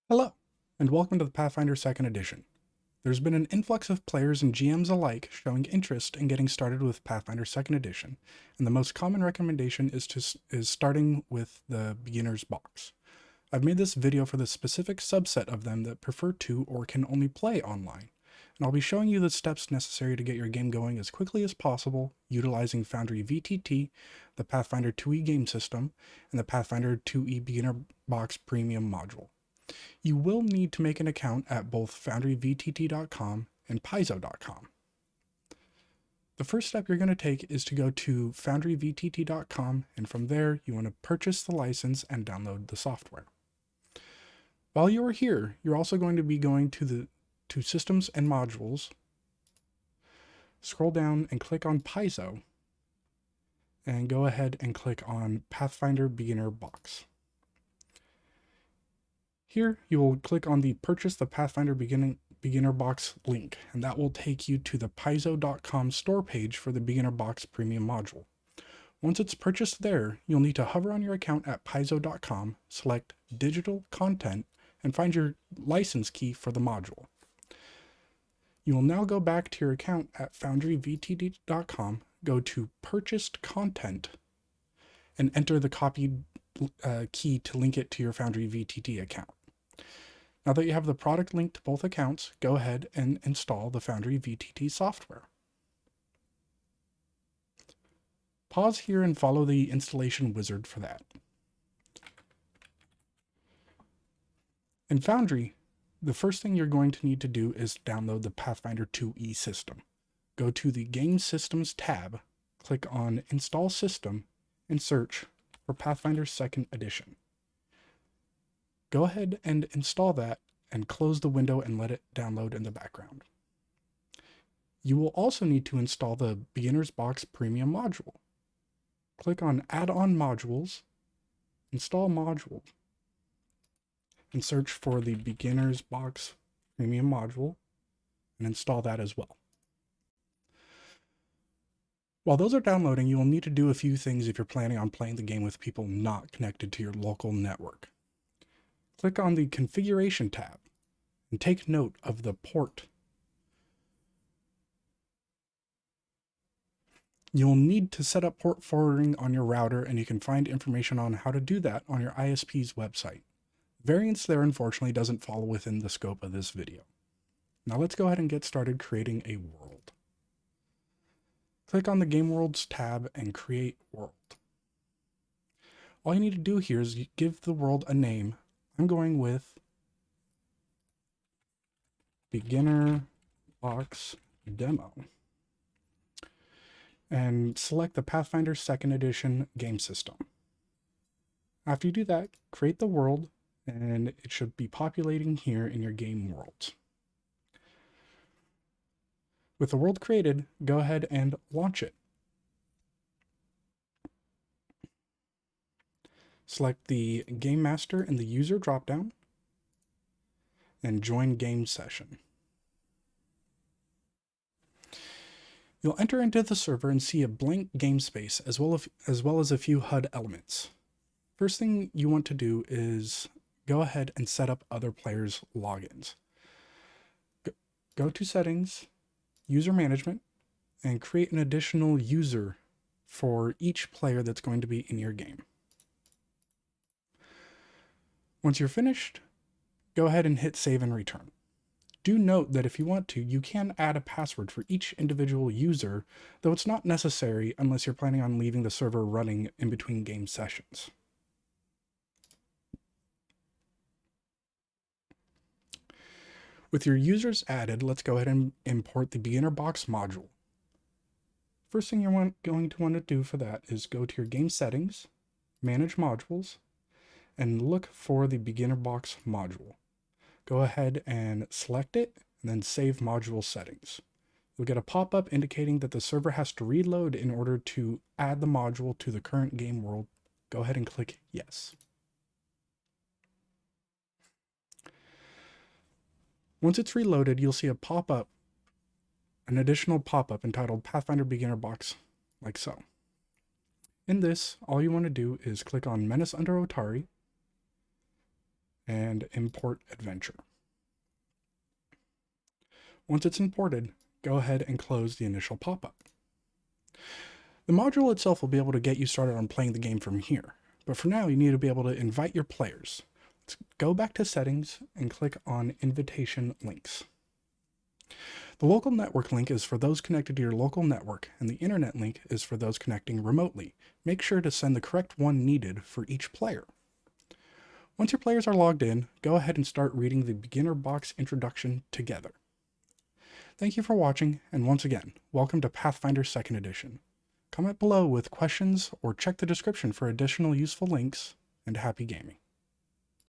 Hello, and welcome to the Pathfinder 2nd Edition. There's been an influx of players and GMs alike showing interest in getting started with Pathfinder 2nd Edition, and the most common recommendation is starting with the beginner's box. I've made this video for the specific subset of them that prefer to or can only play online, and I'll be showing you the steps necessary to get your game going as quickly as possible utilizing Foundry VTT, the Pathfinder 2e game system, and the Pathfinder 2e Beginner Box Premium module. You will need to make an account at both foundryvtt.com and paizo.com. The first step you're going to take is to go to foundryvtt.com, and from there you want to purchase the license and download the software. While you are here, you're also going to be going to Systems and Modules, scroll down and click on Paizo, and go ahead and click on Pathfinder Beginner Box. Here, you will click on the Purchase the Pathfinder Beginner Box link, and that will take you to the paizo.com store page for the Beginner Box Premium module. Once it's purchased there, you'll need to hover on your account at paizo.com, select Digital Content, and find your license key for the module. You will now go back to your account at foundryvtt.com, go to Purchased Content, and enter the copied key to link it to your Foundry VTT account. Now that you have the product linked to both accounts, go ahead and install the Foundry VTT software. Pause here and follow the installation wizard for that. In Foundry, the first thing you're going to need to do is download the Pathfinder 2e system. Go to the Game Systems tab, click on Install System, and search for Pathfinder 2nd Edition. Go ahead and install that and close the window and let it download in the background. You will also need to install the Beginner's Box Premium module. Click on Add-on Modules, Install Module, and search for the Beginner's Box Premium module and install that as well. While those are downloading, you will need to do a few things if you're planning on playing the game with people not connected to your local network. Click on the Configuration tab and take note of the port. You'll need to set up port forwarding on your router, and you can find information on how to do that on your ISP's website. Variance there unfortunately doesn't fall within the scope of this video. Now let's go ahead and get started creating a world. Click on the Game Worlds tab and create world. All you need to do here is give the world a name. I'm going with Beginner Box Demo. And select the Pathfinder 2nd Edition game system. After you do that, create the world, and it should be populating here in your game world. With the world created, go ahead and launch it. Select the Game Master in the User dropdown and join game session. You'll enter into the server and see a blank game space as well as a few HUD elements. First thing you want to do is go ahead and set up other players' logins. Go to Settings, User Management, and create an additional user for each player that's going to be in your game. Once you're finished, go ahead and hit Save and Return. Do note that if you want to, you can add a password for each individual user, though it's not necessary unless you're planning on leaving the server running in between game sessions. With your users added, let's go ahead and import the Beginner Box module. First thing you're going to want to do for that is go to your game settings, manage modules, and look for the Beginner Box module. Go ahead and select it, and then save module settings. You'll get a pop-up indicating that the server has to reload in order to add the module to the current game world. Go ahead and click Yes. Once it's reloaded, you'll see a pop-up, an additional pop-up entitled Pathfinder Beginner Box, like so. In this, all you want to do is click on Menace under Otari, and import adventure. Once it's imported, go ahead and close the initial pop-up. The module itself will be able to get you started on playing the game from here, but for now you need to be able to invite your players. Let's go back to settings and click on invitation links. The local network link is for those connected to your local network, and the internet link is for those connecting remotely. Make sure to send the correct one needed for each player. Once your players are logged in, go ahead and start reading the beginner box introduction together. Thank you for watching, and once again, welcome to Pathfinder 2nd Edition. Comment below with questions or check the description for additional useful links, and happy gaming.